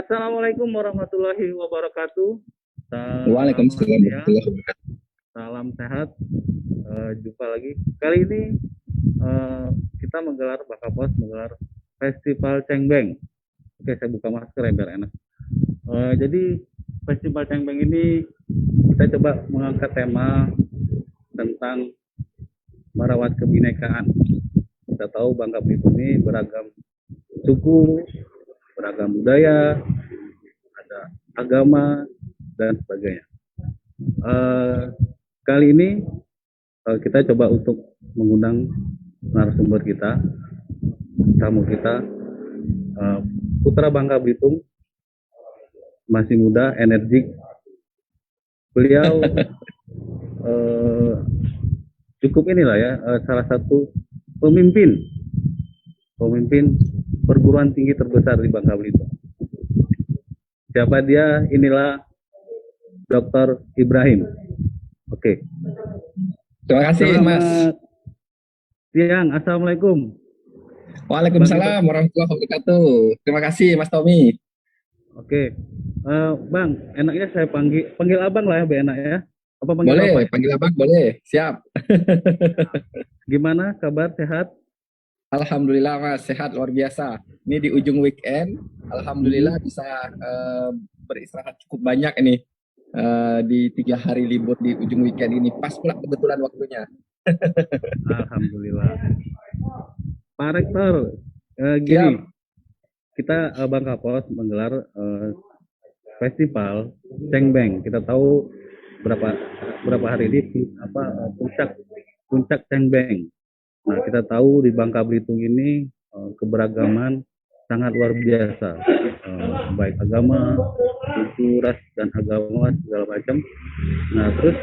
Assalamualaikum warahmatullahi wabarakatuh. Selamat Waalaikumsalam siang, warahmatullahi wabarakatuh. salam sehat. Jumpa lagi. Kali ini eh, kita menggelar Festival Cengbeng. Oke, saya buka masker ya biar enak. Jadi Festival Cengbeng ini kita coba mengangkat tema tentang merawat kebinekaan. Kita tahu Bangka Belitung ini beragam suku, beragam budaya, ada agama dan sebagainya. Eh, Kali ini kita coba untuk mengundang narasumber kita, tamu kita, putra Bangka Belitung, masih muda, energik. Beliau cukup inilah ya, salah satu pemimpin perguruan tinggi terbesar di Bangka Belitung. Siapa dia? Inilah Dr. Ibrahim. Oke. Terima kasih, Mas. Selamat siang. Assalamualaikum. Waalaikumsalam warahmatullahi wabarakatuh. Terima kasih, Mas Tommy. Oke. Bang, enaknya saya panggil abang lah ya, biar enak ya. Apa panggil Boleh, bapak? panggil abang, boleh. Siap. Gimana kabar? Sehat? Alhamdulillah, Mas. Sehat luar biasa. Ini di ujung weekend. Alhamdulillah bisa beristirahat cukup banyak ini. Di 3 hari libur di ujung weekend ini. Pas pula kebetulan waktunya. Alhamdulillah. Pak Rektor, gini. Siap. Kita Bangka Pos menggelar festival Cengbeng. Kita tahu berapa hari ini puncak Cengbeng. Nah, kita tahu di Bangka Belitung ini keberagaman sangat luar biasa, baik agama, suku, ras dan agama segala macam. Nah, terus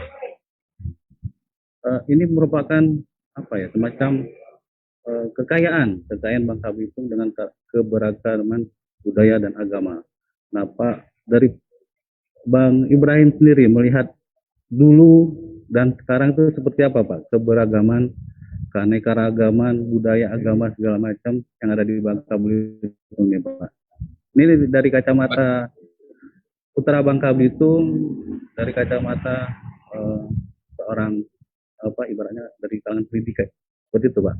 ini merupakan apa ya, semacam kekayaan Bangka Belitung dengan keberagaman budaya dan agama. Nah, Pak, dari Bang Ibrahim sendiri melihat dulu dan sekarang itu seperti apa, Pak? Keberagaman, keanekaragaman, budaya, agama segala macam yang ada di Bangka Belitung ini, Pak. Ini dari kacamata putra Bangka Belitung, dari kacamata seorang ibaratnya dari kalangan pendidikan. Seperti itu, Pak.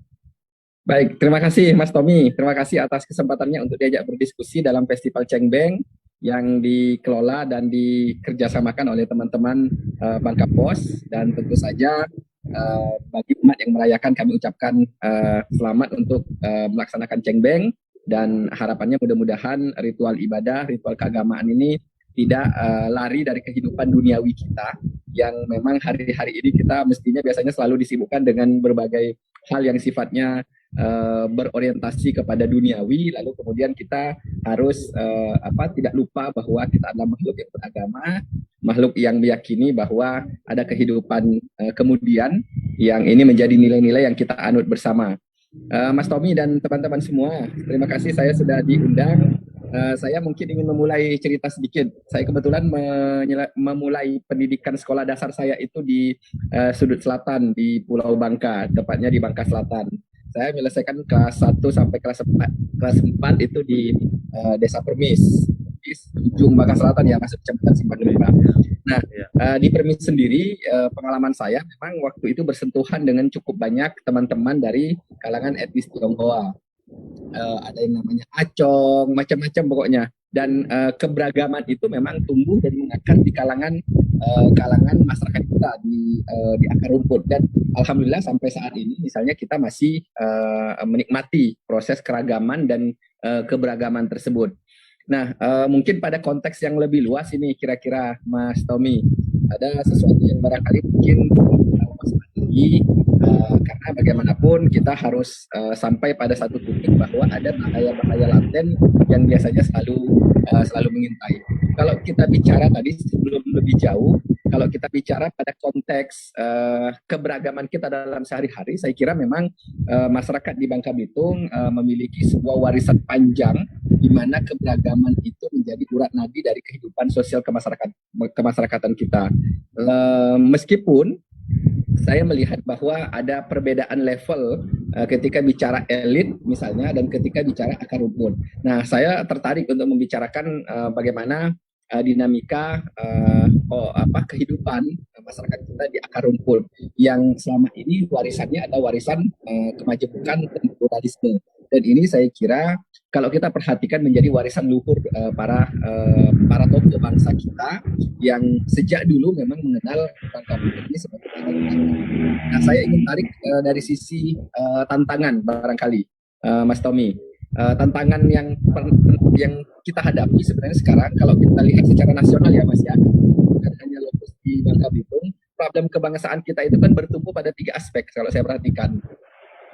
Baik, terima kasih Mas Tommy. Terima kasih atas kesempatannya untuk diajak berdiskusi dalam Festival Cengbeng yang dikelola dan dikerjasamakan oleh teman-teman Bangka Pos. Dan tentu saja bagi umat yang merayakan kami ucapkan selamat untuk melaksanakan Cengbeng. Dan harapannya mudah-mudahan ritual ibadah, ritual keagamaan ini tidak lari dari kehidupan duniawi kita yang memang hari-hari ini kita mestinya biasanya selalu disibukkan dengan berbagai hal yang sifatnya berorientasi kepada duniawi, lalu kemudian kita harus tidak lupa bahwa kita adalah makhluk yang beragama, makhluk yang meyakini bahwa ada kehidupan kemudian yang ini menjadi nilai-nilai yang kita anut bersama. Mas Tommy dan teman-teman semua, terima kasih saya sudah diundang. Saya mungkin ingin memulai cerita sedikit. Saya kebetulan memulai pendidikan sekolah dasar saya itu di sudut selatan di Pulau Bangka, tepatnya di Bangka Selatan. Saya menyelesaikan kelas 1 sampai kelas 4. Kelas 4 itu di Desa Permis, di ujung Bangka Selatan ya, masuk Kecamatan Simpang Gedera. Nah, di Permis sendiri pengalaman saya memang waktu itu bersentuhan dengan cukup banyak teman-teman dari kalangan etnis Tionghoa. Ada yang namanya acong, macam-macam pokoknya. Dan keberagaman itu memang tumbuh dan mengakar di kalangan masyarakat kita di akar rumput. Dan alhamdulillah sampai saat ini misalnya kita masih menikmati proses keragaman dan keberagaman tersebut. Nah, mungkin pada konteks yang lebih luas ini kira-kira Mas Tommy, ada sesuatu yang barangkali mungkin Mas lagi karena bagaimanapun kita harus sampai pada satu titik bahwa ada bahaya-bahaya laten yang biasanya selalu mengintai. Kalau kita bicara tadi sebelum lebih jauh, kalau kita bicara pada konteks keberagaman kita dalam sehari-hari, saya kira memang masyarakat di Bangka Belitung memiliki sebuah warisan panjang di mana keberagaman itu menjadi urat nadi dari kehidupan sosial kemasyarakatan kita. Meskipun saya melihat bahwa ada perbedaan level ketika bicara elit misalnya dan ketika bicara akar rumput. Nah, saya tertarik untuk membicarakan bagaimana dinamika kehidupan masyarakat kita di akar rumput yang selama ini warisannya ada warisan kemajemukan dan pluralisme. Dan ini saya kira kalau kita perhatikan menjadi warisan luhur para tokoh bangsa kita yang sejak dulu memang mengenal Bangka Belitung ini sebagai tantangan. Nah, saya ingin tarik dari sisi tantangan barangkali, Mas Tommy. Tantangan yang kita hadapi sebenarnya sekarang, kalau kita lihat secara nasional ya Mas ya, bukan hanya lokus di Bangka Belitung, problem kebangsaan kita itu kan bertumbuh pada 3 aspek kalau saya perhatikan.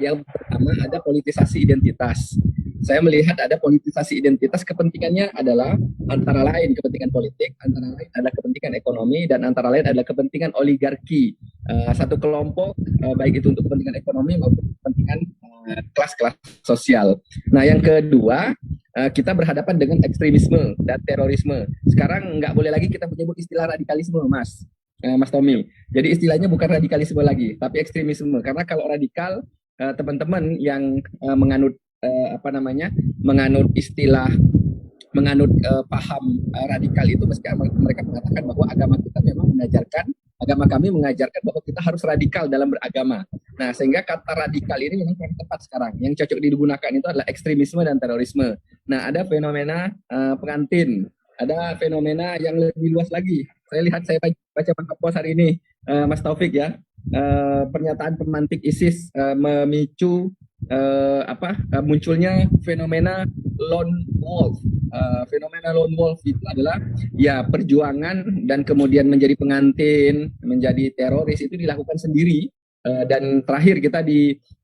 Yang pertama ada politisasi identitas. Saya melihat ada politisasi identitas, kepentingannya adalah antara lain kepentingan politik, antara lain adalah kepentingan ekonomi, dan antara lain adalah kepentingan oligarki. Satu kelompok, baik itu untuk kepentingan ekonomi maupun kepentingan kelas-kelas sosial. Nah, yang kedua, kita berhadapan dengan ekstremisme dan terorisme. Sekarang nggak boleh lagi kita menyebut istilah radikalisme, Mas Tommy. Jadi istilahnya bukan radikalisme lagi, tapi ekstremisme. Karena kalau radikal, teman-teman yang menganut menganut istilah, menganut paham radikal itu, meski mereka mengatakan bahwa agama kita memang mengajarkan, agama kami mengajarkan bahwa kita harus radikal dalam beragama. Nah, sehingga kata radikal ini memang kurang tepat sekarang. Yang cocok digunakan itu adalah ekstremisme dan terorisme. Nah, ada fenomena pengantin, ada fenomena yang lebih luas lagi. Saya lihat, saya baca Bangka Pos hari ini, Mas Taufik ya, pernyataan pemantik ISIS memicu munculnya fenomena lone wolf. Fenomena lone wolf itu adalah ya perjuangan dan kemudian menjadi pengantin, menjadi teroris itu dilakukan sendiri, dan terakhir kita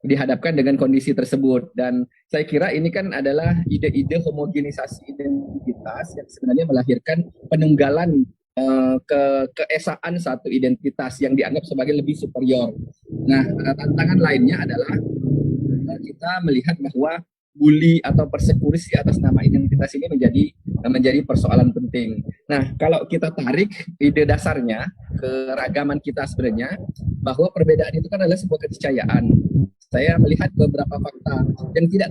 dihadapkan dengan kondisi tersebut. Dan saya kira ini kan adalah ide-ide homogenisasi identitas yang sebenarnya melahirkan penunggalan keesaan satu identitas yang dianggap sebagai lebih superior. Nah, tantangan lainnya adalah kita melihat bahwa bully atau persekusi atas nama identitas ini menjadi persoalan penting. Nah, kalau kita tarik ide dasarnya, keragaman kita sebenarnya, bahwa perbedaan itu kan adalah sebuah keniscayaan. Saya melihat beberapa fakta yang tidak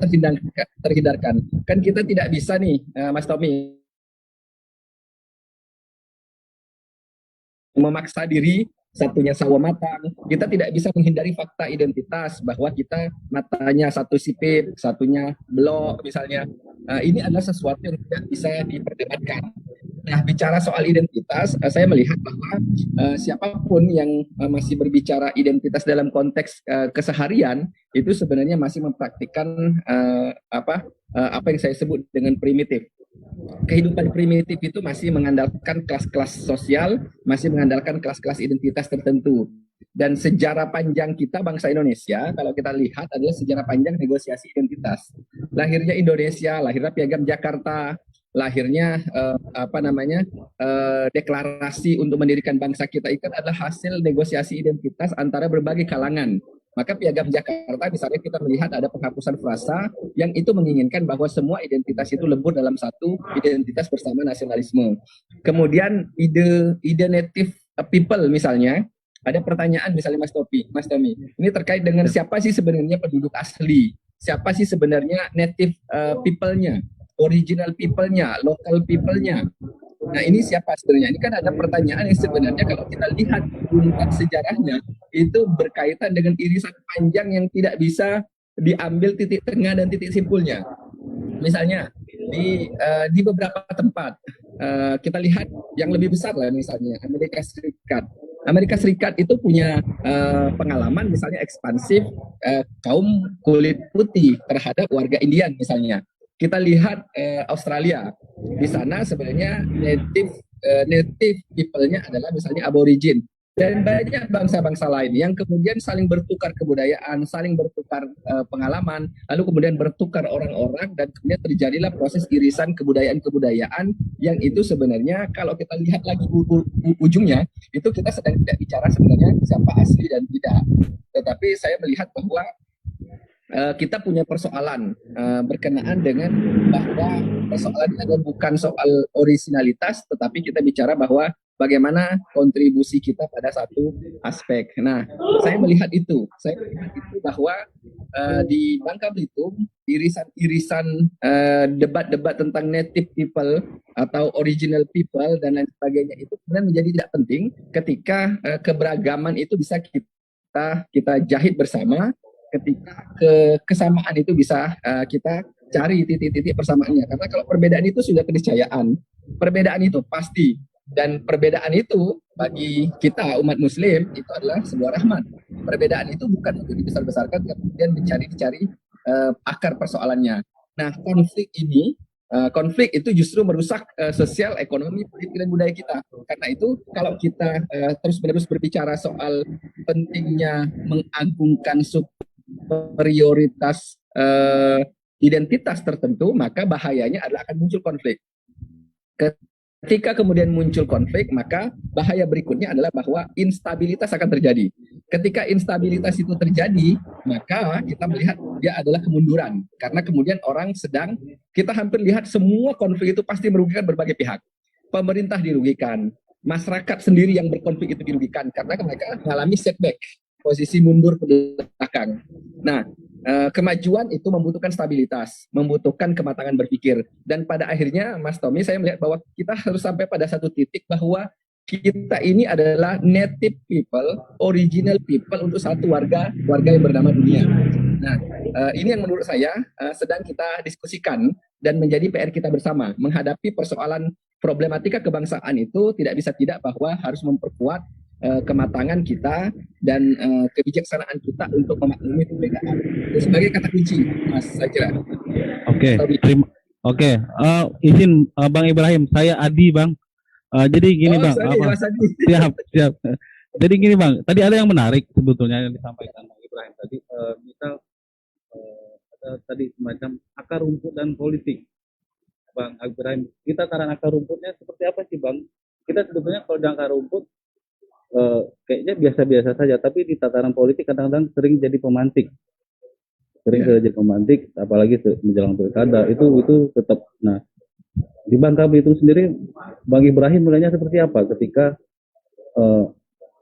terhindarkan. Kan kita tidak bisa nih, Mas Tommy, memaksa diri satunya sawo matang. Kita tidak bisa menghindari fakta identitas bahwa kita matanya satu sipit, satunya belok misalnya. Ini adalah sesuatu yang tidak bisa diperdebatkan. Nah, bicara soal identitas, saya melihat bahwa siapapun yang masih berbicara identitas dalam konteks keseharian itu sebenarnya masih mempraktikkan apa yang saya sebut dengan primitif. Kehidupan primitif itu masih mengandalkan kelas-kelas sosial, masih mengandalkan kelas-kelas identitas tertentu. Dan sejarah panjang kita bangsa Indonesia, kalau kita lihat adalah sejarah panjang negosiasi identitas. Lahirnya Indonesia, lahirnya Piagam Jakarta, lahirnya deklarasi untuk mendirikan bangsa kita itu adalah hasil negosiasi identitas antara berbagai kalangan. Maka Piagam Jakarta misalnya kita melihat ada penghapusan frasa yang itu menginginkan bahwa semua identitas itu lebur dalam satu identitas bersama nasionalisme. Kemudian ide native people misalnya, ada pertanyaan misalnya Mas Tommy, ini terkait dengan siapa sih sebenarnya penduduk asli, siapa sih sebenarnya native people-nya, original people-nya, local people-nya. Nah, ini siapa sebenarnya? Ini kan ada pertanyaan yang sebenarnya kalau kita lihat runtutan sejarahnya itu berkaitan dengan irisan panjang yang tidak bisa diambil titik tengah dan titik simpulnya. Misalnya di beberapa tempat kita lihat yang lebih besar lah, misalnya Amerika Serikat. Amerika Serikat itu punya pengalaman misalnya ekspansif kaum kulit putih terhadap warga Indian misalnya. Kita lihat Australia, di sana sebenarnya native people-nya adalah misalnya aborigin, dan banyak bangsa-bangsa lain yang kemudian saling bertukar kebudayaan, saling bertukar pengalaman, lalu kemudian bertukar orang-orang, dan kemudian terjadilah proses irisan kebudayaan-kebudayaan yang itu sebenarnya kalau kita lihat lagi ujungnya, itu kita sedang tidak bicara sebenarnya siapa asli dan tidak. Tetapi saya melihat bahwa kita punya persoalan berkenaan dengan bahwa persoalan ini adalah bukan soal originalitas, tetapi kita bicara bahwa bagaimana kontribusi kita pada satu aspek. Nah, saya melihat itu bahwa di Bangka Belitung irisan-irisan debat-debat tentang native people atau original people dan lain sebagainya itu sebenarnya menjadi tidak penting ketika keberagaman itu bisa kita jahit bersama, ketika kesamaan itu bisa kita cari titik-titik persamaannya. Karena kalau perbedaan itu sudah keniscayaan, perbedaan itu pasti, dan perbedaan itu bagi kita umat Muslim itu adalah sebuah rahmat. Perbedaan itu bukan untuk dibesar-besarkan, kemudian dicari akar persoalannya. Nah, konflik itu justru merusak sosial, ekonomi, politik, dan budaya kita. Karena itu kalau kita terus-menerus berbicara soal pentingnya mengagungkan superioritas identitas tertentu, maka bahayanya adalah akan muncul konflik. Ketika kemudian muncul konflik, maka bahaya berikutnya adalah bahwa instabilitas akan terjadi. Ketika instabilitas itu terjadi, maka kita melihat dia adalah kemunduran. Karena kemudian kita hampir lihat semua konflik itu pasti merugikan berbagai pihak. Pemerintah dirugikan, masyarakat sendiri yang berkonflik itu dirugikan, karena mereka mengalami setback, posisi mundur ke belakang. Nah, kemajuan itu membutuhkan stabilitas, membutuhkan kematangan berpikir. Dan pada akhirnya, Mas Tommy, saya melihat bahwa kita harus sampai pada satu titik bahwa kita ini adalah native people, original people untuk satu warga yang bernama dunia. Nah, ini yang menurut saya sedang kita diskusikan dan menjadi PR kita bersama. Menghadapi persoalan problematika kebangsaan itu tidak bisa tidak bahwa harus memperkuat kematangan kita dan kebijaksanaan kita untuk memaklumi perbedaan. Itu sebagai kata kunci, Mas, saya kira. Oke, izin Bang Ibrahim, saya Adi, Bang. Jadi gini, Bang. Siap. Jadi gini, Bang. Tadi ada yang menarik sebetulnya yang disampaikan Bang Ibrahim tadi. Misal ada tadi semacam akar rumput dan politik, Bang Ibrahim. Kita tataran akar rumputnya seperti apa sih, Bang? Kita sebetulnya kalau di akar rumput kayaknya biasa-biasa saja, tapi di tataran politik kadang-kadang sering jadi pemantik, jadi pemantik, apalagi menjelang pilkada itu tetap. Nah, di Bangka Belitung sendiri, Bang Ibrahim melihatnya seperti apa ketika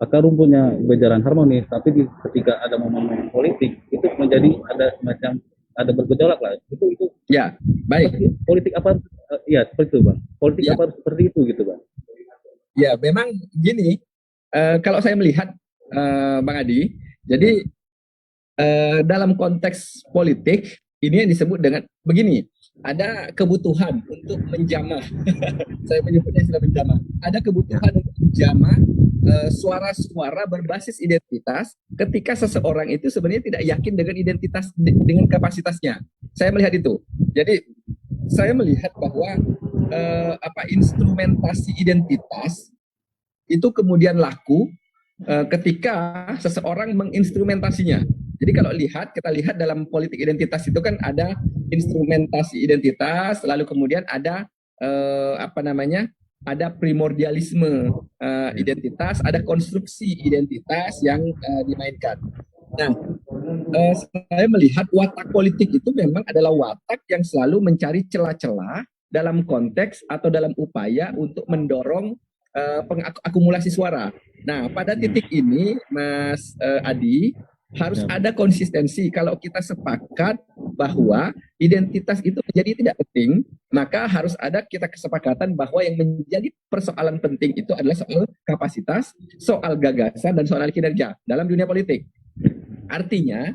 akar rumputnya berjalan harmonis, tapi ketika ada momen politik itu menjadi ada bergejolak lah. Itu ya, baik. Politik apa? Ya seperti itu, Bang. Politik apa seperti itu gitu, Bang? Ya, memang gini. Kalau saya melihat, Bang Adi, jadi dalam konteks politik ini yang disebut dengan begini, ada kebutuhan untuk menjamah. Saya menyebutnya istilah menjamah. Ada kebutuhan untuk menjamah suara-suara berbasis identitas ketika seseorang itu sebenarnya tidak yakin dengan identitas, dengan kapasitasnya. Saya melihat itu. Jadi saya melihat bahwa instrumentasi identitas itu kemudian laku ketika seseorang menginstrumentasinya. Jadi kalau kita lihat dalam politik identitas itu kan ada instrumentasi identitas, lalu kemudian ada ada primordialisme identitas, ada konstruksi identitas yang dimainkan. Nah, saya melihat watak politik itu memang adalah watak yang selalu mencari celah-celah dalam konteks atau dalam upaya untuk mendorong pengakumulasi suara. Nah, pada titik ini, Mas Adi, harus ada konsistensi. Kalau kita sepakat bahwa identitas itu menjadi tidak penting, maka harus ada kita kesepakatan bahwa yang menjadi persoalan penting itu adalah soal kapasitas, soal gagasan, dan soal kinerja dalam dunia politik. Artinya,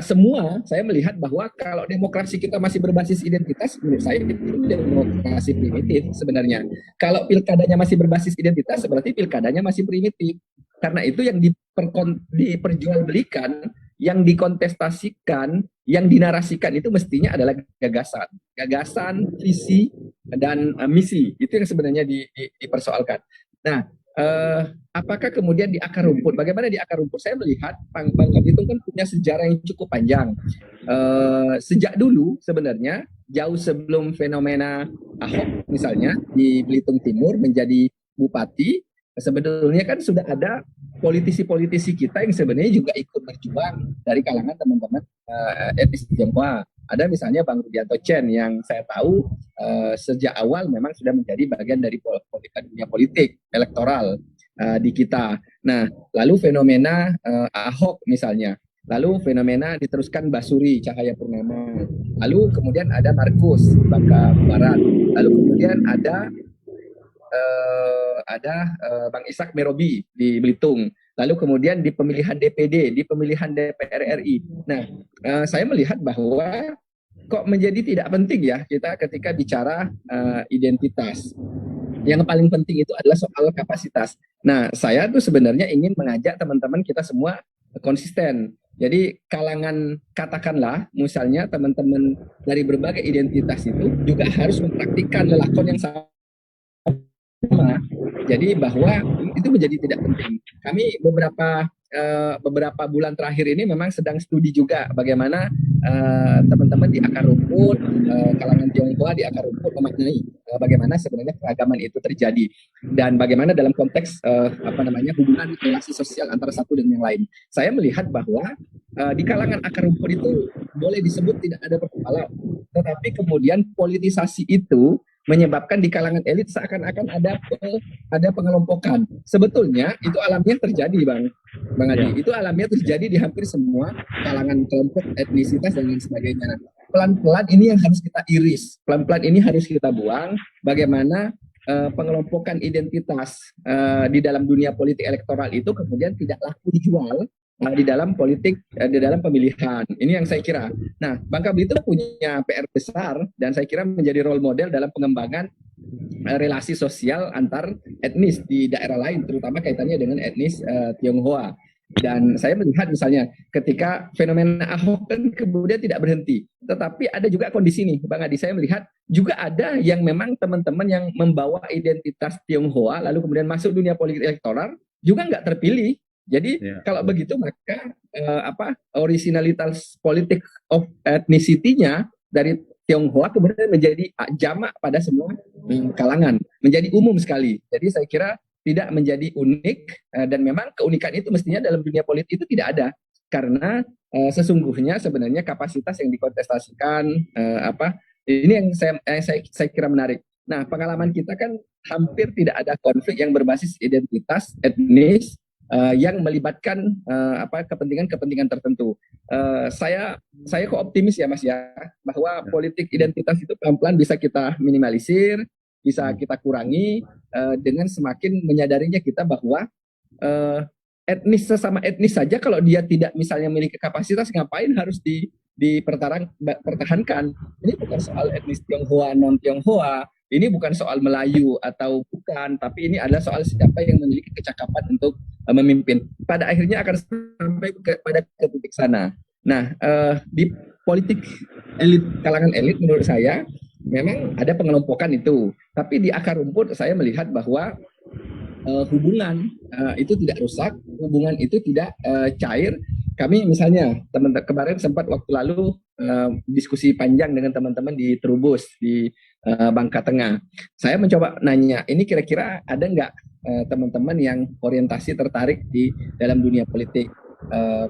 semua saya melihat bahwa kalau demokrasi kita masih berbasis identitas, menurut saya itu demokrasi primitif sebenarnya. Kalau pilkadanya masih berbasis identitas, berarti pilkadanya masih primitif. Karena itu yang diperjualbelikan, yang dikontestasikan, yang dinarasikan itu mestinya adalah gagasan, visi, dan misi. Itu yang sebenarnya dipersoalkan. Nah, apakah kemudian di akar rumput? Bagaimana di akar rumput? Saya melihat Bangka Belitung kan punya sejarah yang cukup panjang. Sejak dulu sebenarnya, jauh sebelum fenomena Ahok misalnya di Belitung Timur menjadi bupati, sebetulnya kan sudah ada politisi-politisi kita yang sebenarnya juga ikut berjuang dari kalangan teman-teman etnis Tionghoa. Ada misalnya Bang Rudianto Chen yang saya tahu sejak awal memang sudah menjadi bagian dari dunia politik elektoral di kita. Nah, lalu fenomena Ahok misalnya, lalu fenomena diteruskan Basuri Cahayapurnama, lalu kemudian ada Markus Bangka Barat, lalu kemudian Bang Ishak Merobi di Belitung. Lalu kemudian di pemilihan DPD, di pemilihan DPR RI. Nah, saya melihat bahwa kok menjadi tidak penting ya kita ketika bicara identitas. Yang paling penting itu adalah soal kapasitas. Nah, saya tuh sebenarnya ingin mengajak teman-teman kita semua konsisten. Jadi kalangan katakanlah misalnya teman-teman dari berbagai identitas itu juga harus mempraktikkan lelakon yang sama. Jadi bahwa itu menjadi tidak penting. Kami beberapa bulan terakhir ini memang sedang studi juga bagaimana teman-teman di akar rumput, kalangan Tionghoa di akar rumput memaknai bagaimana sebenarnya keragaman itu terjadi dan bagaimana dalam konteks hubungan relasi sosial antara satu dengan yang lain. Saya melihat bahwa di kalangan akar rumput itu boleh disebut tidak ada persoalan, tetapi kemudian politisasi itu menyebabkan di kalangan elit seakan-akan ada pengelompokan. Sebetulnya itu alamiah terjadi, Bang Adi. Itu alamiah terjadi di hampir semua kalangan kelompok etnisitas dan lain sebagainya. Pelan-pelan ini yang harus kita iris. Pelan-pelan ini harus kita buang. Bagaimana pengelompokan identitas di dalam dunia politik elektoral itu kemudian tidak laku dijual di dalam politik, di dalam pemilihan. Ini yang saya kira. Nah, Bangka Belitung punya PR besar dan saya kira menjadi role model dalam pengembangan relasi sosial antar etnis di daerah lain, terutama kaitannya dengan etnis Tionghoa. Dan saya melihat misalnya ketika fenomena Ahok kan kemudian tidak berhenti, tetapi ada juga kondisi nih, Bang Adi, saya melihat juga ada yang memang teman-teman yang membawa identitas Tionghoa lalu kemudian masuk dunia politik elektoral juga nggak terpilih. Jadi kalau begitu maka originalitas politik of ethnicity-nya dari Tionghoa kemudian menjadi jamak pada semua kalangan, menjadi umum sekali. Jadi saya kira tidak menjadi unik dan memang keunikan itu mestinya dalam dunia politik itu tidak ada karena sesungguhnya sebenarnya kapasitas yang dikontestasikan ini yang saya kira menarik. Nah, pengalaman kita kan hampir tidak ada konflik yang berbasis identitas etnis yang melibatkan kepentingan tertentu. Saya kok optimis ya Mas ya bahwa politik identitas itu pelan-pelan bisa kita minimalisir, bisa kita kurangi dengan semakin menyadarinya kita bahwa sesama etnis saja kalau dia tidak misalnya memiliki kapasitas, ngapain harus dipertahankan. Ini bukan soal etnis Tionghoa non Tionghoa, ini bukan soal Melayu atau bukan, tapi ini adalah soal siapa yang memiliki kecakapan untuk memimpin. Pada akhirnya akan sampai pada titik sana. Nah, di politik elit, kalangan elit menurut saya memang ada pengelompokan itu, tapi di akar rumput saya melihat bahwa hubungan itu tidak rusak, hubungan itu tidak cair. Kami misalnya teman-teman kemarin sempat waktu lalu diskusi panjang dengan teman-teman di Trubus di Bangka Tengah. Saya mencoba nanya, ini kira-kira ada nggak teman-teman yang orientasi tertarik di dalam dunia politik?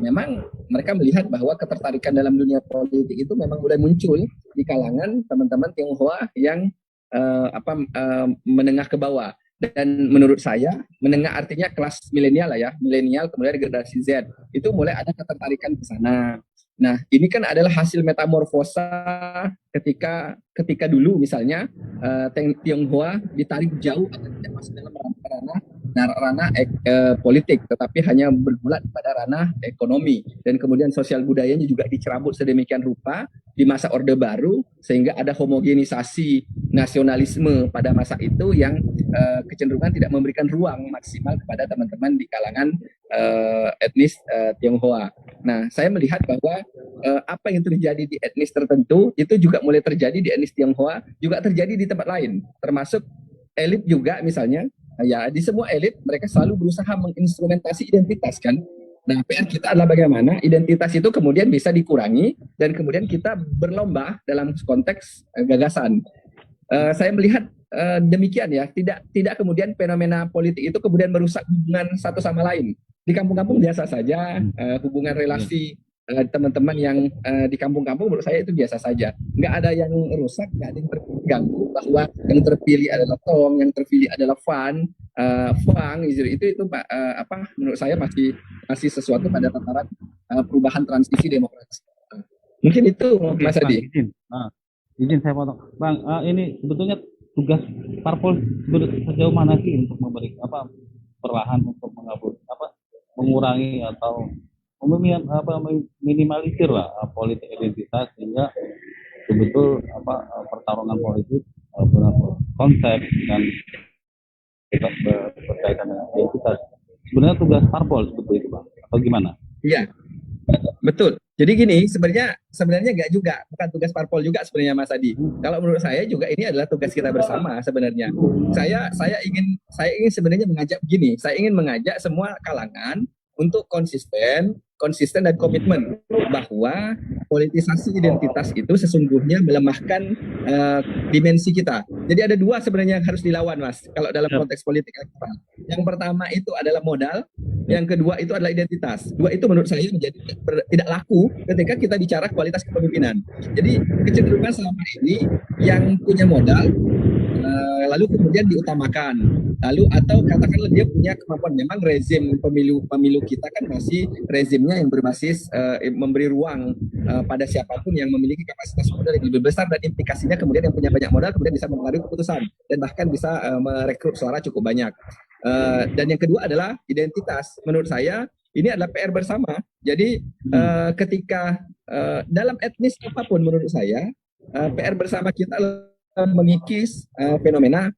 Memang mereka melihat bahwa ketertarikan dalam dunia politik itu memang mulai muncul di kalangan teman-teman Tionghoa yang menengah ke bawah. Dan menurut saya, menengah artinya kelas milenial lah ya, milenial kemudian generasi Z, itu mulai ada ketertarikan ke sana. Nah, ini kan adalah hasil metamorfosa ketika dulu misalnya Tionghoa ditarik jauh atau tidak masuk dalam ranah politik, tetapi hanya bergulat pada ranah ekonomi dan kemudian sosial budayanya juga dicerabut sedemikian rupa di masa Orde Baru sehingga ada homogenisasi nasionalisme pada masa itu yang kecenderungan tidak memberikan ruang maksimal kepada teman-teman di kalangan etnis Tionghoa. Nah, saya melihat bahwa apa yang terjadi di etnis tertentu itu juga mulai terjadi di etnis Tionghoa, juga terjadi di tempat lain, termasuk elit juga misalnya. Ya, di semua elit mereka selalu berusaha menginstrumentasi identitas kan. Nah, PR kita adalah bagaimana identitas itu kemudian bisa dikurangi dan kemudian kita berlomba dalam konteks gagasan. Saya melihat demikian ya, tidak kemudian fenomena politik itu kemudian merusak hubungan satu sama lain. Di kampung-kampung biasa saja hubungan relasi teman-teman yang di kampung-kampung menurut saya itu biasa saja. Nggak ada yang rusak, nggak ada yang terganggu bahwa yang terpilih adalah Tong, yang terpilih adalah Fang, itu apa menurut saya masih masih sesuatu pada tataran perubahan transisi demokrasi. Mungkin itu Oke, Mas Bang, Adi. izin. Izin saya potong. Bang, ini sebetulnya tugas parpol sejauh mana sih untuk memberi apa perlahan untuk mengurangi atau minimalisir lah politik identitas sehingga betul pertarungan politik benar konsep dan kita berkaitan dengan identitas. Sebenarnya tugas parpol seperti itu, Bang, atau gimana? Iya, betul. Jadi gini, sebenarnya nggak juga, bukan tugas parpol juga sebenarnya Mas Adi. Kalau menurut saya juga ini adalah tugas kita bersama sebenarnya. Saya ingin sebenarnya mengajak begini. Saya ingin mengajak semua kalangan untuk konsisten dan komitmen bahwa politisasi identitas itu sesungguhnya melemahkan dimensi kita. Jadi ada dua sebenarnya yang harus dilawan, Mas, kalau dalam konteks politik elektoral. Yang pertama itu adalah modal, yang kedua itu adalah identitas. Dua itu menurut saya menjadi tidak laku ketika kita bicara kualitas kepemimpinan. Jadi kecenderungan selama ini yang punya modal lalu kemudian diutamakan, lalu atau katakanlah dia punya kemampuan. Memang rezim pemilu kita kan masih rezimnya yang berbasis memberi ruang pada siapapun yang memiliki kapasitas modal yang lebih besar, dan implikasinya kemudian yang punya banyak modal kemudian bisa mempengaruhi keputusan dan bahkan bisa merekrut suara cukup banyak. Dan yang kedua adalah identitas. Menurut saya ini adalah PR bersama. Jadi ketika dalam etnis apapun menurut saya PR bersama kita mengikis fenomena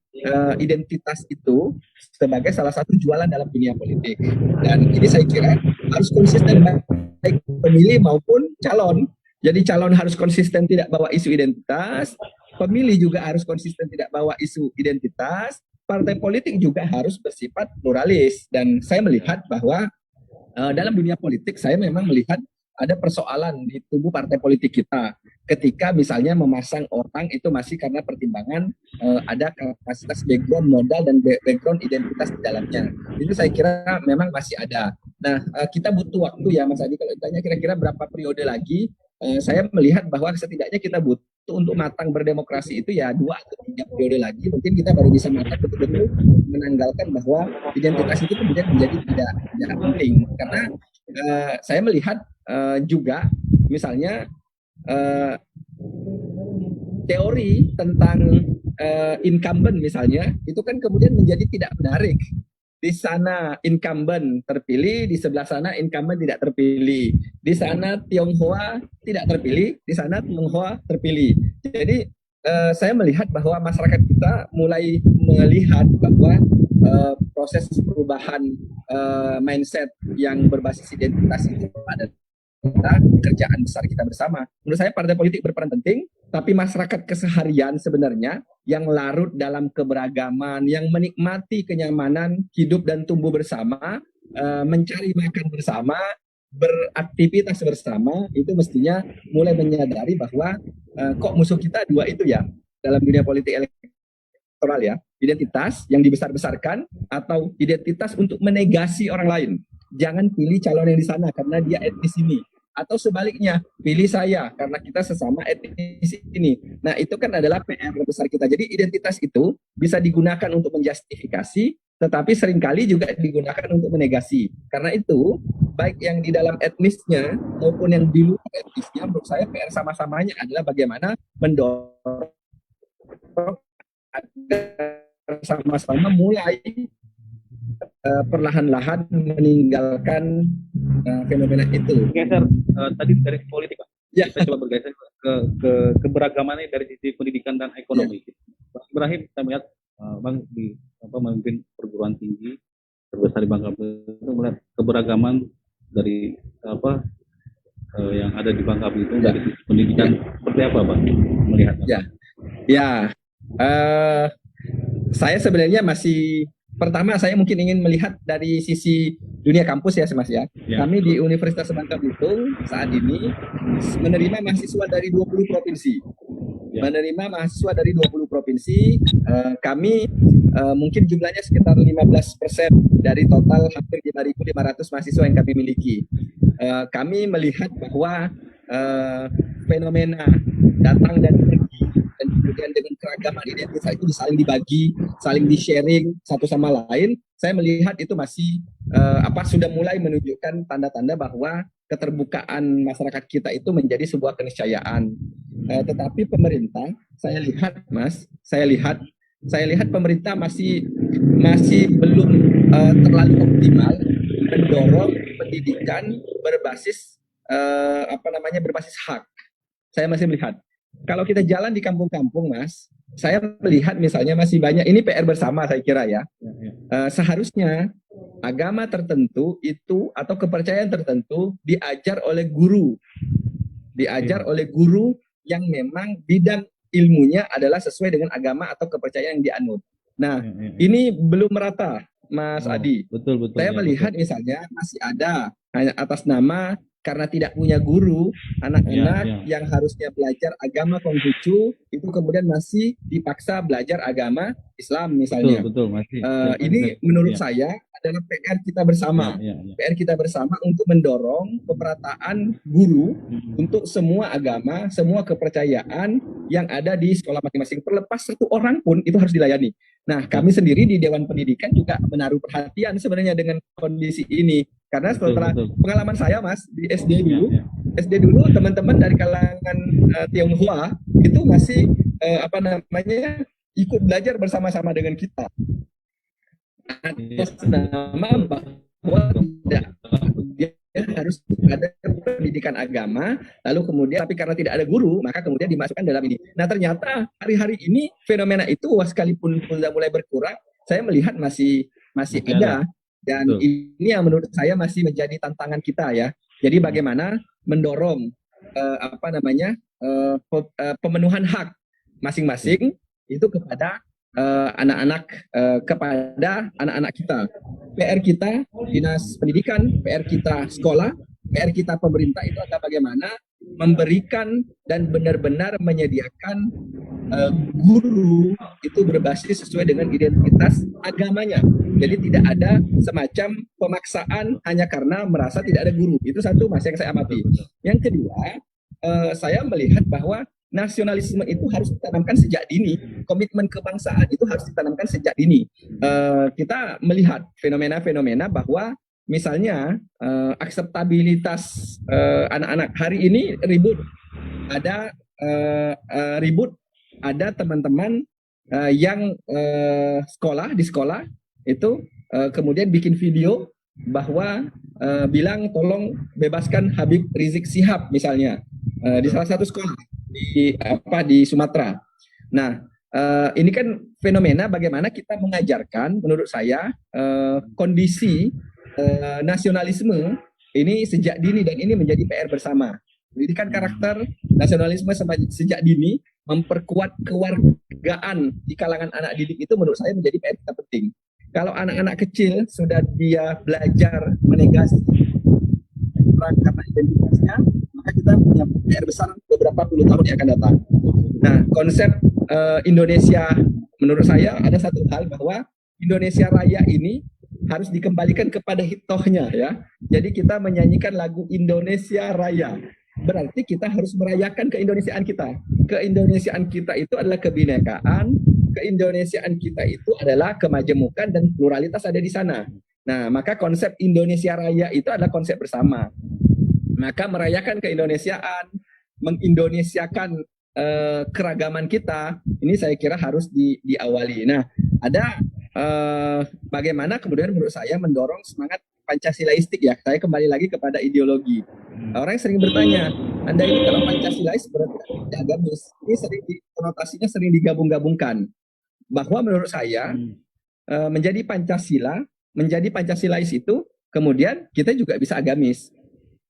identitas itu sebagai salah satu jualan dalam dunia politik. Dan ini saya kira harus konsisten baik pemilih maupun calon. Jadi calon harus konsisten tidak bawa isu identitas, pemilih juga harus konsisten tidak bawa isu identitas, partai politik juga harus bersifat pluralis. Dan saya melihat bahwa dalam dunia politik saya memang melihat ada persoalan di tubuh partai politik kita ketika misalnya memasang orang itu masih karena pertimbangan ada kapasitas background modal dan background identitas di dalamnya. Itu saya kira memang masih ada. Nah, kita butuh waktu ya Mas Adi, kalau ditanya kira-kira berapa periode lagi, saya melihat bahwa setidaknya kita butuh untuk matang berdemokrasi itu ya 2 atau 3 periode lagi, mungkin kita baru bisa matang betul-betul menanggalkan bahwa identitas itu kemudian menjadi tidak penting. Karena saya melihat juga misalnya teori tentang incumbent misalnya itu kan kemudian menjadi tidak menarik. Di sana incumbent terpilih, di sebelah sana incumbent tidak terpilih. Di sana Tionghoa tidak terpilih, di sana Tionghoa terpilih. Jadi saya melihat bahwa masyarakat kita mulai melihat bahwa proses perubahan mindset yang berbasis identitas itu pada kerjaan besar kita bersama. Menurut saya partai politik berperan penting, tapi masyarakat keseharian sebenarnya yang larut dalam keberagaman, yang menikmati kenyamanan hidup dan tumbuh bersama, mencari makan bersama, beraktivitas bersama, itu mestinya mulai menyadari bahwa kok musuh kita dua itu ya dalam dunia politik elektoral ya, identitas yang dibesar-besarkan atau identitas untuk menegasi orang lain. Jangan pilih calon yang di sana karena dia etnis ini. Atau sebaliknya, pilih saya karena kita sesama etnis ini. Nah, itu kan adalah PR besar kita. Jadi identitas itu bisa digunakan untuk menjustifikasi, tetapi seringkali juga digunakan untuk menegasi. Karena itu, baik yang di dalam etnisnya maupun yang di luar etnisnya, menurut saya PR sama-samanya adalah bagaimana mendorong sama-sama mulai perlahan-lahan meninggalkan fenomena itu. Geser tadi dari politik, Pak. Ya. Kita coba bergeser ke keberagamannya dari sisi pendidikan dan ekonomi. Ya. Mas Ibrahim, kita melihat Bang memimpin perguruan tinggi terbesar di Bangka Belitung itu melihat keberagaman dari yang ada di Bangka Belitung dari sisi pendidikan seperti apa, Bang? Melihatnya. Saya sebenarnya masih pertama saya mungkin ingin melihat dari sisi dunia kampus ya Mas ya. Kami di Universitas Bangka Belitung saat ini menerima mahasiswa dari 20 provinsi. Menerima mahasiswa dari 20 provinsi. Kami mungkin jumlahnya sekitar 15% dari total hampir 5.500 mahasiswa yang kami miliki. kami melihat bahwa fenomena datang dan pergi dan kemudian dengan keragaman identitas itu saling dibagi, saling di-sharing satu sama lain, saya melihat itu masih sudah mulai menunjukkan tanda-tanda bahwa keterbukaan masyarakat kita itu menjadi sebuah keniscayaan. Tetapi pemerintah, saya lihat pemerintah masih belum terlalu optimal mendorong pendidikan berbasis berbasis hak. Saya masih melihat kalau kita jalan di kampung-kampung, Mas, saya melihat misalnya masih banyak, ini PR bersama saya kira ya. Seharusnya agama tertentu itu atau kepercayaan tertentu diajar oleh guru yang memang bidang ilmunya adalah sesuai dengan agama atau kepercayaan yang dianut. Nah, ini belum merata, Mas Adi. Betul. Saya melihat misalnya masih ada hanya atas nama karena tidak punya guru, anak-anak yang harusnya belajar agama Konghucu itu kemudian masih dipaksa belajar agama Islam misalnya. Betul masih. Ini menurut saya adalah PR kita bersama. PR kita bersama untuk mendorong pemerataan guru untuk semua agama, semua kepercayaan yang ada di sekolah masing-masing. Terlepas satu orang pun itu harus dilayani. Nah, kami sendiri di Dewan Pendidikan juga menaruh perhatian sebenarnya dengan kondisi ini. Karena setelah pengalaman saya, Mas, di SD dulu teman-teman dari kalangan Tionghoa itu masih ikut belajar bersama-sama dengan kita. Atas nama bahwa tidak dia harus ada pendidikan agama, lalu kemudian tapi karena tidak ada guru, maka kemudian dimasukkan dalam ini. Nah, ternyata hari-hari ini fenomena itu sekalipun sudah mulai berkurang, saya melihat masih ada. Dan ini yang menurut saya masih menjadi tantangan kita ya. Jadi bagaimana mendorong pemenuhan hak masing-masing itu kepada anak-anak kita. PR kita dinas pendidikan, PR kita sekolah, PR kita pemerintah itu adalah bagaimana memberikan dan benar-benar menyediakan guru itu berbasis sesuai dengan identitas agamanya. Jadi tidak ada semacam pemaksaan hanya karena merasa tidak ada guru. Itu satu, Mas, yang saya amati. Yang kedua, saya melihat bahwa nasionalisme itu harus ditanamkan sejak dini. Komitmen kebangsaan itu harus ditanamkan sejak dini. Kita melihat fenomena-fenomena bahwa misalnya akseptabilitas anak-anak hari ini ribut. Ada teman-teman yang di sekolah itu kemudian bikin video bahwa bilang tolong bebaskan Habib Rizik Syihab misalnya di salah satu sekolah di Sumatera. Nah, ini kan fenomena bagaimana kita mengajarkan menurut saya kondisi nasionalisme ini sejak dini, dan ini menjadi PR bersama. Pendidikan karakter nasionalisme sejak dini, memperkuat kewargaan di kalangan anak didik itu menurut saya menjadi PR kita penting. Kalau anak-anak kecil sudah dia belajar menegasi karena identitasnya, maka kita punya PR besar beberapa puluh tahun yang akan datang. Nah, konsep Indonesia menurut saya ada satu hal bahwa Indonesia Raya ini harus dikembalikan kepada hitohnya ya. Jadi kita menyanyikan lagu Indonesia Raya. Berarti kita harus merayakan keindonesiaan kita. Keindonesiaan kita itu adalah kebinekaan, keindonesiaan kita itu adalah kemajemukan dan pluralitas ada di sana. Nah, maka konsep Indonesia Raya itu adalah konsep bersama. Maka merayakan keindonesiaan, mengindonesiakan keragaman kita, ini saya kira harus diawali. Nah, ada bagaimana kemudian menurut saya mendorong semangat Pancasilaistik ya. Saya kembali lagi kepada ideologi. Orang yang sering bertanya, Anda ini kalau Pancasilais berarti tidak agamis. Ini konotasinya sering digabung-gabungkan. Bahwa menurut saya menjadi Pancasilais itu kemudian kita juga bisa agamis.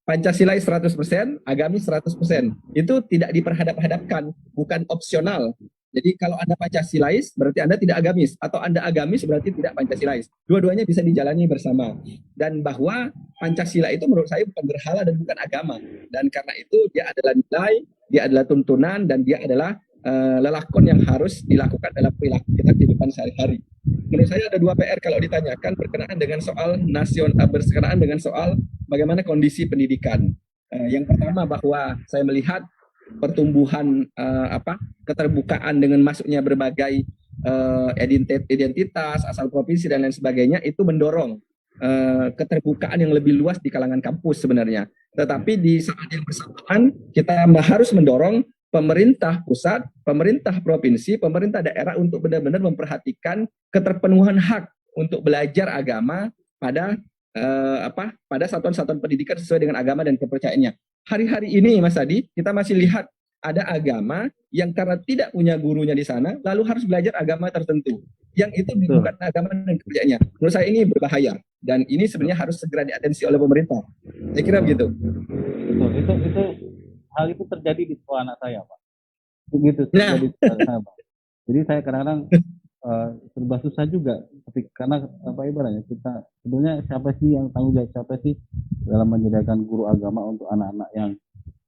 Pancasilais 100%, agamis 100%. Itu tidak diperhadap-hadapkan, bukan opsional. Jadi kalau Anda Pancasilais berarti Anda tidak agamis, atau Anda agamis berarti tidak Pancasilais. Dua-duanya bisa dijalani bersama. Dan bahwa Pancasila itu menurut saya bukan berhala dan bukan agama. Dan karena itu dia adalah nilai, dia adalah tuntunan, dan dia adalah lelakon yang harus dilakukan dalam perilaku kita kehidupan sehari-hari. Menurut saya ada dua PR kalau ditanyakan berkenaan dengan soal bagaimana kondisi pendidikan. Yang pertama bahwa saya melihat pertumbuhan keterbukaan dengan masuknya berbagai identitas, asal provinsi dan lain sebagainya itu mendorong keterbukaan yang lebih luas di kalangan kampus sebenarnya. Tetapi di saat yang bersamaan kita harus mendorong pemerintah pusat, pemerintah provinsi, pemerintah daerah untuk benar-benar memperhatikan keterpenuhan hak untuk belajar agama pada pada satuan-satuan pendidikan sesuai dengan agama dan kepercayaannya. Hari-hari ini Mas Adi, kita masih lihat ada agama yang karena tidak punya gurunya di sana, lalu harus belajar agama tertentu. Yang itu bukan agama dan kepercayaannya. Menurut saya ini berbahaya. Dan ini sebenarnya harus segera diatensi oleh pemerintah. Saya kira begitu. Betul. Itu hal itu terjadi di sekolah anak saya, Pak. Begitu terjadi di sekolah saya, Pak. Jadi saya kadang-kadang serba susah juga, karena ibaratnya kita sebenarnya siapa sih yang tanggung jawab, siapa sih dalam menyediakan guru agama untuk anak-anak yang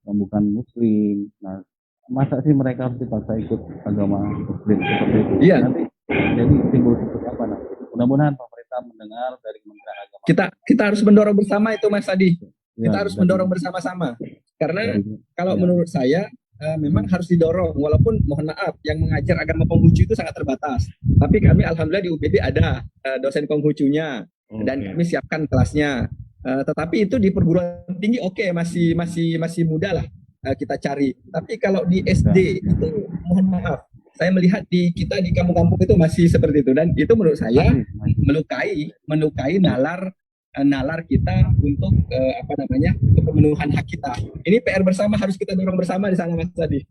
bukan muslim. Nah, masa sih mereka harus dipaksa ikut agama muslim seperti itu? Iya. Nanti jadi timbul seperti apa nanti? Mudah-mudahan pemerintah mendengar dari Kementerian Agama. Kita harus mendorong bersama itu, Mas Adi. Kita harus mendorong bersama-sama. Karena kalau menurut saya memang harus didorong, walaupun mohon maaf yang mengajar agama Konghucu itu sangat terbatas. Tapi kami alhamdulillah di UPB ada dosen Konghucunya dan kami siapkan kelasnya. Tetapi itu di perguruan tinggi masih mudah lah kita cari. Tapi kalau di SD itu mohon maaf, saya melihat kita di kampung-kampung itu masih seperti itu, dan itu menurut saya melukai nalar kita untuk untuk pemenuhan hak kita. Ini PR bersama, harus kita dorong bersama di sana, Mas Adi.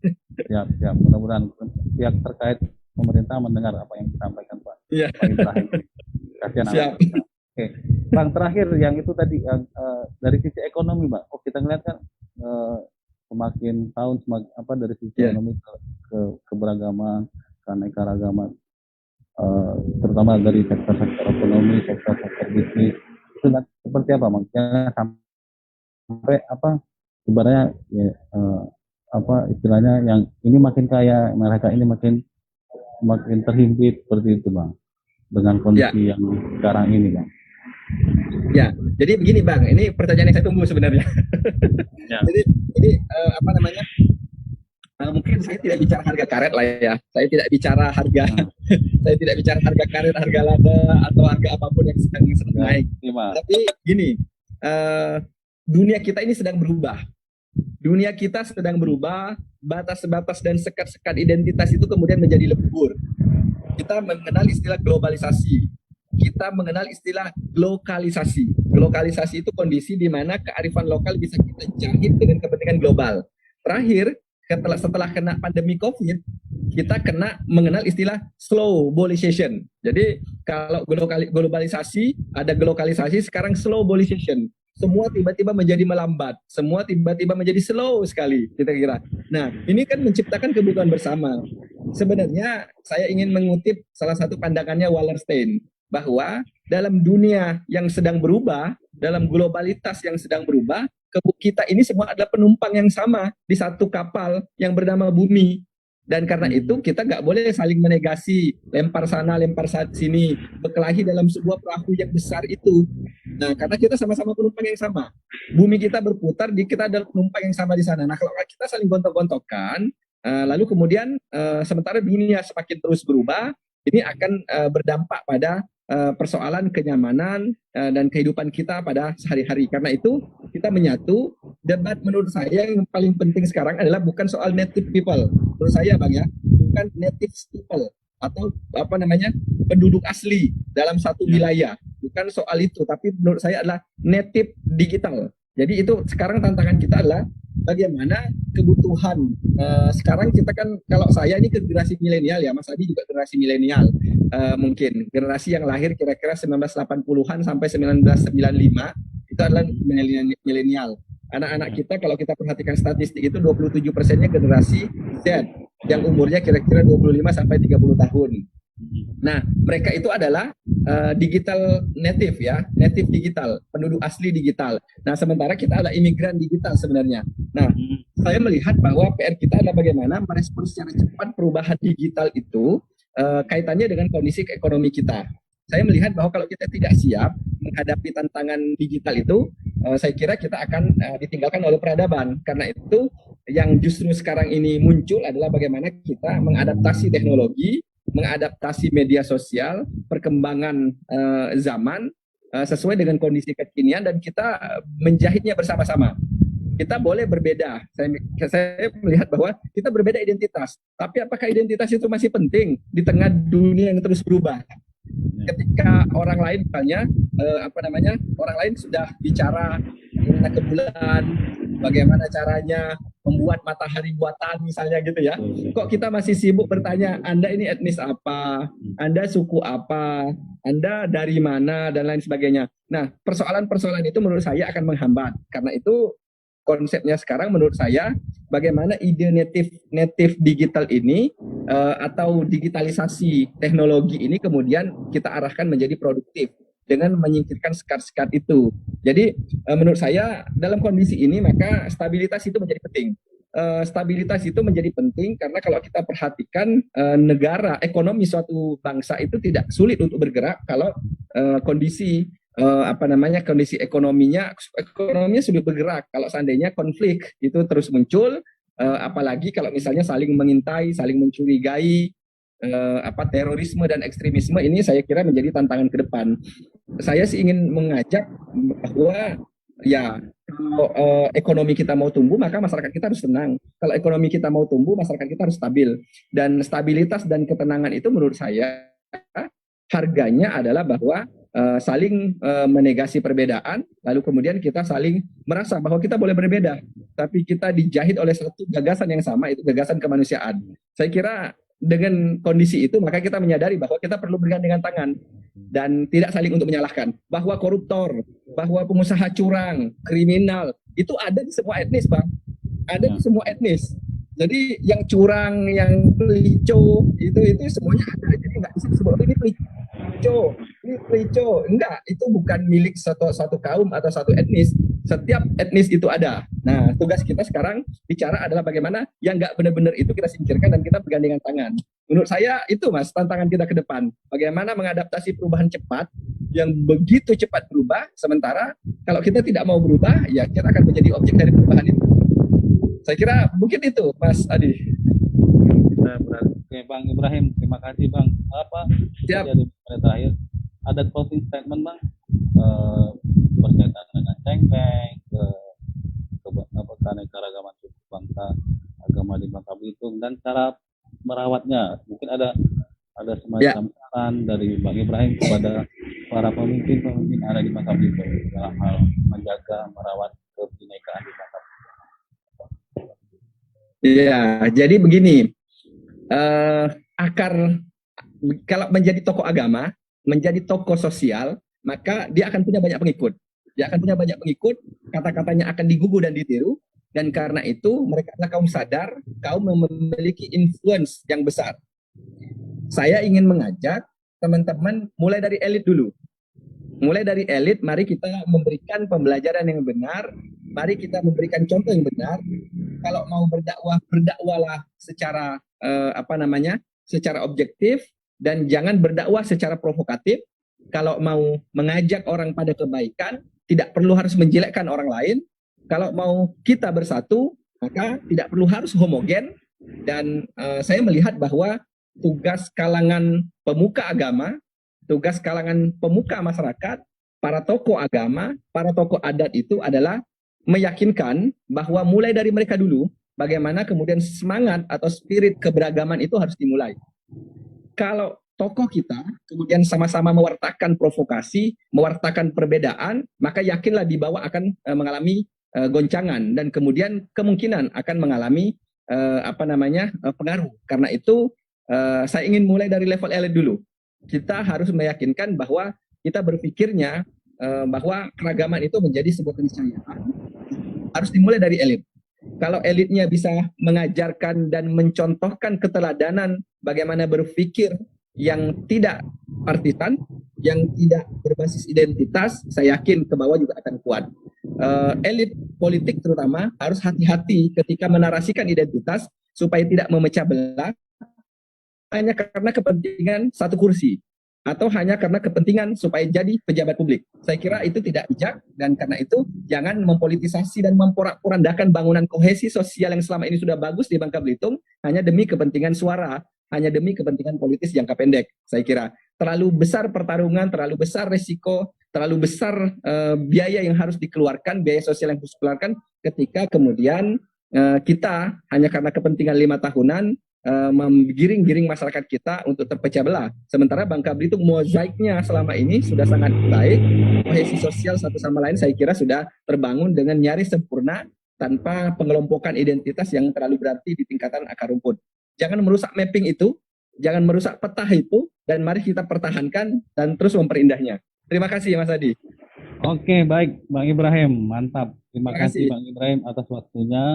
Siap. Mudah-mudahan pihak terkait pemerintah mendengar apa yang disampaikan, Pak. Iya. Siap. Oke, Bang, terakhir yang itu tadi yang dari sisi ekonomi, Pak. Kita ngeliat kan semakin tahun dari sisi ekonomi ke keberagaman, keanekaragaman, terutama dari sektor-sektor ekonomi, sektor-sektor bisnis. Itu seperti apa, Bang? Sampai sebenarnya istilahnya yang ini makin kaya, mereka ini makin terhimpit seperti itu, Bang, dengan kondisi yang sekarang ini, Bang. Ya, jadi begini, Bang, ini pertanyaan yang saya tunggu sebenarnya. Ya. jadi mungkin saya tidak bicara harga karet lah ya, saya tidak bicara harga saya tidak bicara harga karet, harga lada atau harga apapun yang sedang naik. Tapi gini, dunia kita ini sedang berubah. Dunia kita sedang berubah, batas-batas dan sekat-sekat identitas itu kemudian menjadi lebur. Kita mengenal istilah globalisasi. Kita mengenal istilah lokalisasi. Lokalisasi itu kondisi di mana kearifan lokal bisa kita jahit dengan kepentingan global. Terakhir, setelah kena pandemi COVID, kita mengenal istilah slowbolization. Jadi kalau globalisasi, ada globalisasi, sekarang slowbolization. Semua tiba-tiba menjadi melambat, semua tiba-tiba menjadi slow sekali, kita kira. Nah, ini kan menciptakan kebutuhan bersama. Sebenarnya saya ingin mengutip salah satu pandangannya Wallerstein, bahwa dalam dunia yang sedang berubah, dalam globalitas yang sedang berubah, kita ini semua adalah penumpang yang sama di satu kapal yang bernama bumi. Dan karena itu kita nggak boleh saling menegasi, lempar sana, lempar sini, berkelahi dalam sebuah perahu yang besar itu. Nah, karena kita sama-sama penumpang yang sama. Bumi kita berputar, kita adalah penumpang yang sama di sana. Nah, kalau kita saling gontok-gontokan, lalu kemudian sementara dunia semakin terus berubah, ini akan berdampak pada persoalan kenyamanan dan kehidupan kita pada sehari-hari. Karena itu kita menyatu. Debat menurut saya yang paling penting sekarang adalah bukan soal native people. Menurut saya, Bang, ya, bukan native people atau penduduk asli dalam satu wilayah. Bukan soal itu, tapi menurut saya adalah native digital. Jadi itu sekarang tantangan kita adalah bagaimana kebutuhan. Sekarang kita kan, kalau saya ini generasi milenial ya, Mas Adi juga generasi milenial, mungkin generasi yang lahir kira-kira 1980-an sampai 1995 itu adalah milenial. Anak-anak kita kalau kita perhatikan statistik itu 27%-nya generasi Z yang umurnya kira-kira 25 sampai 30 tahun. Nah, mereka itu adalah digital native ya, native digital, penduduk asli digital. Nah, sementara kita adalah imigran digital sebenarnya. Nah, saya melihat bahwa PR kita adalah bagaimana merespon secara cepat perubahan digital itu kaitannya dengan kondisi ekonomi kita. Saya melihat bahwa kalau kita tidak siap menghadapi tantangan digital itu, saya kira kita akan ditinggalkan oleh peradaban. Karena itu yang justru sekarang ini muncul adalah bagaimana kita mengadaptasi teknologi, mengadaptasi media sosial, perkembangan zaman sesuai dengan kondisi kekinian, dan kita menjahitnya bersama-sama. Kita boleh berbeda. Saya melihat bahwa kita berbeda identitas. Tapi apakah identitas itu masih penting di tengah dunia yang terus berubah? Ketika orang lain misalnya orang lain sudah bicara ke bulan, bagaimana caranya membuat matahari buatan misalnya gitu ya. Kok kita masih sibuk bertanya, Anda ini etnis apa? Anda suku apa? Anda dari mana? Dan lain sebagainya. Nah, persoalan-persoalan itu menurut saya akan menghambat. Karena itu konsepnya sekarang menurut saya, bagaimana ide native digital ini atau digitalisasi teknologi ini kemudian kita arahkan menjadi produktif dengan menyingkirkan sekat-sekat itu. Jadi menurut saya dalam kondisi ini maka stabilitas itu menjadi penting. Stabilitas itu menjadi penting karena kalau kita perhatikan negara, ekonomi suatu bangsa itu tidak sulit untuk bergerak kalau kondisi kondisi ekonominya sudah bergerak. Kalau seandainya konflik itu terus muncul, apalagi kalau misalnya saling mengintai, saling mencurigai, terorisme dan ekstremisme, ini saya kira menjadi tantangan ke depan. Saya sih ingin mengajak bahwa ya kalau ekonomi kita mau tumbuh maka masyarakat kita harus tenang. Kalau ekonomi kita mau tumbuh masyarakat kita harus stabil, dan stabilitas dan ketenangan itu menurut saya harganya adalah bahwa saling menegasi perbedaan, lalu kemudian kita saling merasa bahwa kita boleh berbeda, tapi kita dijahit oleh satu gagasan yang sama, itu gagasan kemanusiaan. Saya kira dengan kondisi itu, maka kita menyadari bahwa kita perlu bergandengan tangan dan tidak saling untuk menyalahkan. Bahwa koruptor, bahwa pengusaha curang, kriminal, itu ada di semua etnis, Bang. Ada di semua etnis. Jadi yang curang, yang pelico, itu semuanya ada. Jadi nggak bisa disebut ini pelico. Enggak, itu bukan milik satu kaum atau satu etnis. Setiap etnis itu ada. Nah, tugas kita sekarang bicara adalah bagaimana yang nggak benar-benar itu kita singkirkan dan kita bergandengan tangan. Menurut saya itu, Mas, tantangan kita ke depan. Bagaimana mengadaptasi perubahan cepat yang begitu cepat berubah, sementara kalau kita tidak mau berubah, ya kita akan menjadi objek dari perubahan itu. Saya kira mungkin itu, Mas Adi. Kita berarti, oke, Bang Ibrahim, terima kasih Bang. Siap. Jadi terakhir ada closing statement Bang berkaitan dengan Cengbeng, keanekaragaman suku bangsa agama di Bangka Belitung dan cara merawatnya. Mungkin ada semacam saran dari Bang Ibrahim kepada para pemimpin ada di Bangka Belitung dalam hal menjaga merawat kebinekaan di Bangka Belitung. Iya, jadi begini, kalau menjadi tokoh agama, menjadi tokoh sosial, maka dia akan punya banyak pengikut. Kata-katanya akan digugu dan ditiru, dan karena itu mereka adalah kaum sadar, kaum yang memiliki influence yang besar. Saya ingin mengajak teman-teman mulai dari elit dulu. Mulai dari elit, mari kita memberikan pembelajaran yang benar, mari kita memberikan contoh yang benar. Kalau mau berdakwah, berdakwahlah secara secara objektif, dan jangan berdakwah secara provokatif. Kalau mau mengajak orang pada kebaikan, tidak perlu harus menjelekkan orang lain. Kalau mau kita bersatu, maka tidak perlu harus homogen. Dan saya melihat bahwa tugas kalangan pemuka agama, tugas kalangan pemuka masyarakat, para tokoh agama, para tokoh adat itu adalah meyakinkan bahwa mulai dari mereka dulu, bagaimana kemudian semangat atau spirit keberagaman itu harus dimulai. Kalau tokoh kita kemudian sama-sama mewartakan provokasi, mewartakan perbedaan, maka yakinlah di bawah akan mengalami goncangan, dan kemudian kemungkinan akan mengalami pengaruh. Karena itu saya ingin mulai dari level elit dulu. Kita harus meyakinkan bahwa kita berpikirnya bahwa keragaman itu menjadi sebuah keniscayaan, harus dimulai dari elit. Kalau elitnya bisa mengajarkan dan mencontohkan keteladanan bagaimana berpikir yang tidak partisan, yang tidak berbasis identitas, saya yakin ke bawah juga akan kuat. Elit politik terutama harus hati-hati ketika menarasikan identitas supaya tidak memecah belah hanya karena kepentingan satu kursi. atau hanya karena kepentingan supaya jadi pejabat publik. Saya kira itu tidak bijak, dan karena itu jangan mempolitisasi dan memporak-porandakan bangunan kohesi sosial yang selama ini sudah bagus di Bangka Belitung hanya demi kepentingan suara, hanya demi kepentingan politis jangka pendek. Saya kira terlalu besar pertarungan, terlalu besar resiko, terlalu besar biaya yang harus dikeluarkan, biaya sosial yang harus dikeluarkan ketika kemudian kita hanya karena kepentingan 5 tahunan menggiring-giring masyarakat kita untuk terpecah belah. Sementara Bangka Belitung mozaiknya selama ini sudah sangat baik, kohesi sosial satu sama lain saya kira sudah terbangun dengan nyaris sempurna tanpa pengelompokan identitas yang terlalu berarti di tingkatan akar rumput. Jangan merusak mapping itu, jangan merusak peta itu, dan mari kita pertahankan dan terus memperindahnya. Terima kasih Mas Adi. Oke, baik Bang Ibrahim, mantap. Terima Terima kasih kasih. Bang Ibrahim atas waktunya.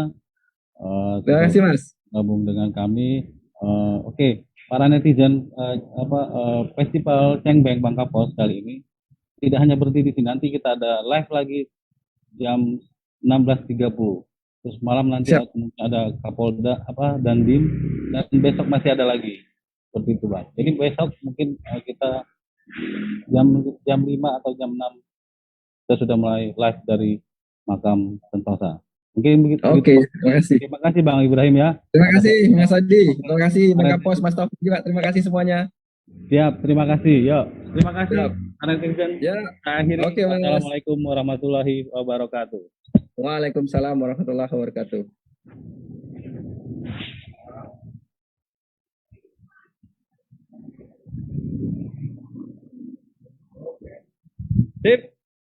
Terima Sudah kasih Mas. gabung dengan kami. Oke, para netizen, Festival Cengbeng Bangka Pos kali ini tidak hanya berhenti di sini. Nanti kita ada live lagi jam 16.30. Terus malam nanti Siap. ada Kapolda Dandim, dan besok masih ada lagi. Seperti itu, Bang. Jadi besok mungkin kita jam 5 atau jam 6 kita sudah mulai live dari makam Sentosa. Mungkin begitu. Oke, terima kasih. Terima kasih Bang Ibrahim ya. Terima kasih Mas Adi. Terima kasih Bangka Para- Pos, Mas Taufik juga. Terima kasih semuanya. Siap, terima kasih. Yuk, terima kasih. Siap. Para netizen. Ya. Saya akhiri. Oke, Mas. Assalamualaikum warahmatullahi wabarakatuh. Waalaikumsalam warahmatullahi wabarakatuh. Sip.